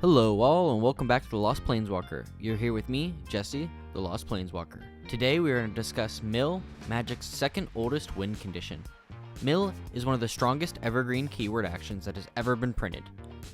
Hello all and welcome back to The Lost Planeswalker. You're here with me, Jesse, The Lost Planeswalker. Today we are going to discuss Mill, Magic's second oldest win condition. Mill is one of the strongest evergreen keyword actions that has ever been printed.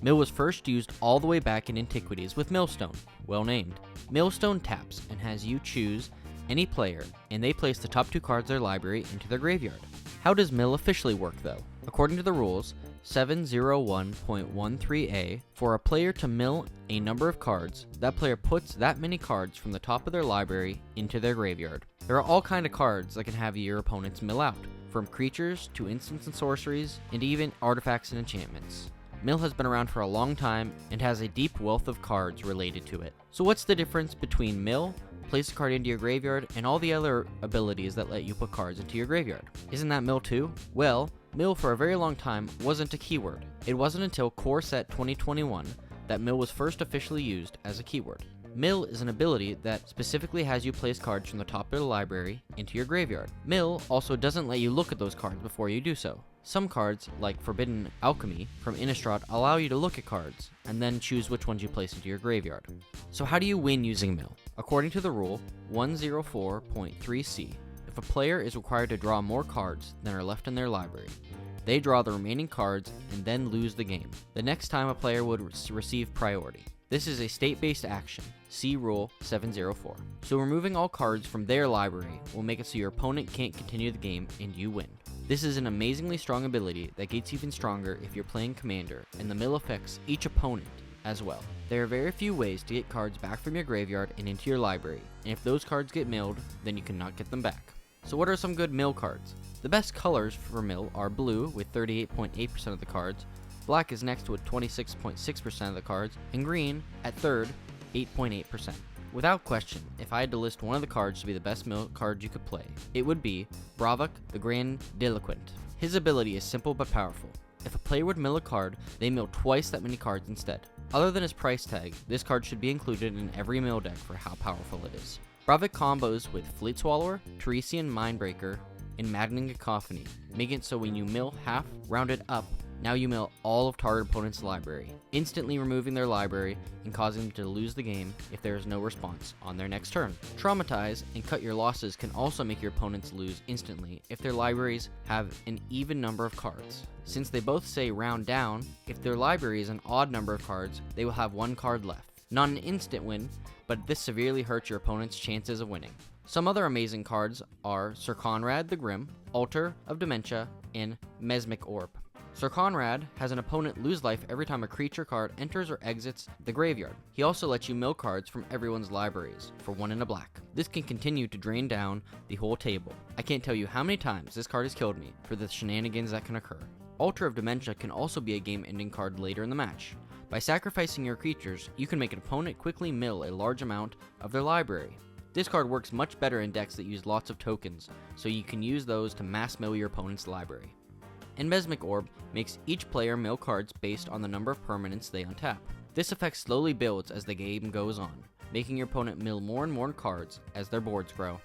Mill was first used all the way back in Antiquities with Millstone, well named. Millstone taps and has you choose any player, and they place the top two cards of their library into their graveyard. How does Mill officially work though? According to the rules, 701.13a, for a player to mill a number of cards, that player puts that many cards from the top of their library into their graveyard. There are all kinds of cards that can have your opponents mill out, from creatures to instants and sorceries, and even artifacts and enchantments. Mill has been around for a long time and has a deep wealth of cards related to it. So what's the difference between mill, place a card into your graveyard, and all the other abilities that let you put cards into your graveyard? Isn't that mill too? Well, mill for a very long time wasn't a keyword. It wasn't until Core Set 2021 that mill was first officially used as a keyword. Mill is an ability that specifically has you place cards from the top of the library into your graveyard. Mill also doesn't let you look at those cards before you do so. Some cards, like Forbidden Alchemy from Innistrad, allow you to look at cards and then choose which ones you place into your graveyard. So how do you win using mill? According to the rule 104.3c, if a player is required to draw more cards than are left in their library, they draw the remaining cards and then lose the game. The next time a player would receive priority. This is a state-based action. See Rule 704. So removing all cards from their library will make it so your opponent can't continue the game and you win. This is an amazingly strong ability that gets even stronger if you're playing Commander, and the mill affects each opponent as well. There are very few ways to get cards back from your graveyard and into your library, and if those cards get milled, then you cannot get them back. So what are some good mill cards? The best colors for mill are blue with 38.8% of the cards, black is next with 26.6% of the cards, and green at third, 8.8%. Without question, if I had to list one of the cards to be the best mill card you could play, it would be Bravok the Grandiloquent. His ability is simple but powerful. If a player would mill a card, they mill twice that many cards instead. Other than his price tag, this card should be included in every mill deck for how powerful it is. Bravok combos with Fleet Swallower, Teresian Mindbreaker, and Maddening Cacophony, making it so when you mill half rounded up, now you mill all of target opponent's library, instantly removing their library and causing them to lose the game if there is no response on their next turn. Traumatize and Cut Your Losses can also make your opponents lose instantly if their libraries have an even number of cards. Since they both say round down, if their library is an odd number of cards, they will have one card left. Not an instant win, but this severely hurts your opponent's chances of winning. Some other amazing cards are Sir Conrad the Grim, Altar of Dementia, and Mesmic Orb. Sir Conrad has an opponent lose life every time a creature card enters or exits the graveyard. He also lets you mill cards from everyone's libraries for 1 and a black. This can continue to drain down the whole table. I can't tell you how many times this card has killed me for the shenanigans that can occur. Altar of Dementia can also be a game-ending card later in the match. By sacrificing your creatures, you can make an opponent quickly mill a large amount of their library. This card works much better in decks that use lots of tokens, so you can use those to mass mill your opponent's library. And Mesmic Orb makes each player mill cards based on the number of permanents they untap. This effect slowly builds as the game goes on, making your opponent mill more and more cards as their boards grow.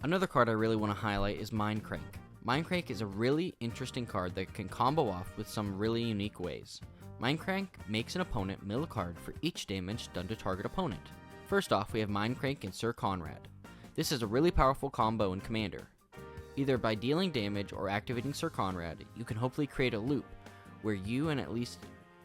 Another card I really want to highlight is Mindcrank. Mindcrank is a really interesting card that can combo off with some really unique ways. Mindcrank makes an opponent mill a card for each damage done to target opponent. First off, we have Mindcrank and Sir Conrad. This is a really powerful combo in Commander. Either by dealing damage or activating Sir Conrad, you can hopefully create a loop where you and at least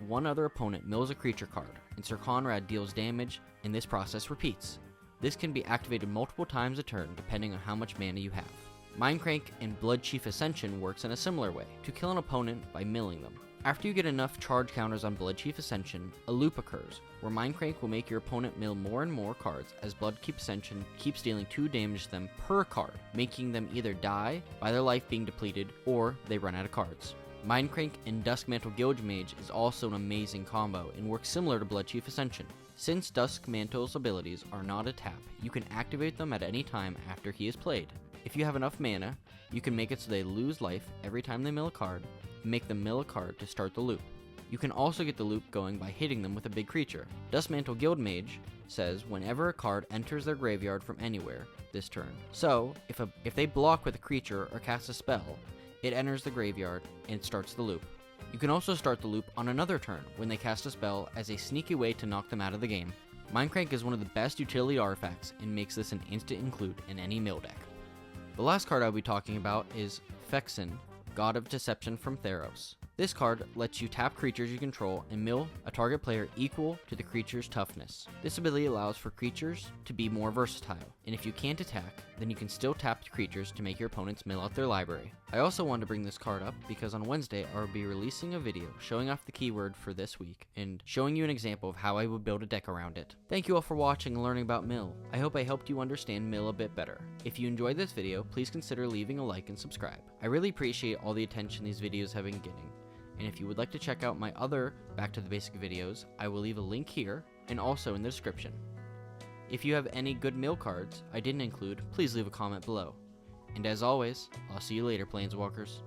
one other opponent mills a creature card, and Sir Conrad deals damage, and this process repeats. This can be activated multiple times a turn depending on how much mana you have. Mindcrank and Bloodchief Ascension works in a similar way, to kill an opponent by milling them. After you get enough charge counters on Bloodchief Ascension, a loop occurs, where Mindcrank will make your opponent mill more and more cards as Bloodchief Ascension keeps dealing 2 damage to them per card, making them either die by their life being depleted, or they run out of cards. Mindcrank and Duskmantle Guildmage is also an amazing combo and works similar to Bloodchief Ascension. Since Duskmantle's abilities are not a tap, you can activate them at any time after he is played. If you have enough mana, you can make it so they lose life every time they mill a card, and make them mill a card to start the loop. You can also get the loop going by hitting them with a big creature. Duskmantle Guildmage says whenever a card enters their graveyard from anywhere this turn. So, if they block with a creature or cast a spell, it enters the graveyard and starts the loop. You can also start the loop on another turn when they cast a spell as a sneaky way to knock them out of the game. Mindcrank is one of the best utility artifacts and makes this an instant include in any mill deck. The last card I'll be talking about is Phexen, God of Deception from Theros. This card lets you tap creatures you control and mill a target player equal to the creature's toughness. This ability allows for creatures to be more versatile, and if you can't attack, then you can still tap the creatures to make your opponents mill out their library. I also wanted to bring this card up because on Wednesday I will be releasing a video showing off the keyword for this week and showing you an example of how I would build a deck around it. Thank you all for watching and learning about mill. I hope I helped you understand mill a bit better. If you enjoyed this video, please consider leaving a like and subscribe. I really appreciate all the attention these videos have been getting. And if you would like to check out my other Back to the Basic videos, I will leave a link here and also in the description. If you have any good mill cards I didn't include, please leave a comment below. And as always, I'll see you later, Planeswalkers.